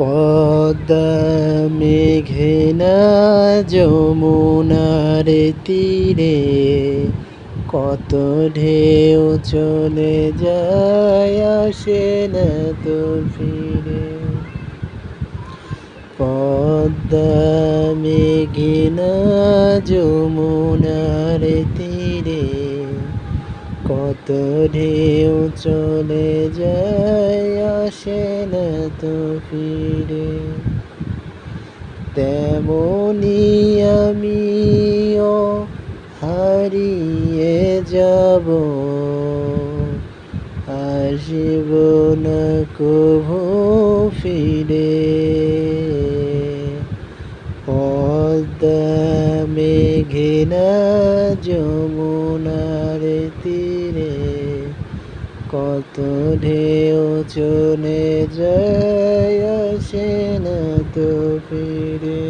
পদ্মা মেঘনা যমুনার তীরে কত ঢেউ চলে যায় আসে না তো ফিরে। পদ্মা মেঘনা যমুনার তীরে কত ঢেউ চলে যায় আসে না তো ফিরে। তেমনি আমিও হারিয়ে যাব, আসব না কভু ফিরে। পদ্মা মেঘনা যমুনার তীরে কত ঢেউ চলে যায় আসে না তো ফিরে।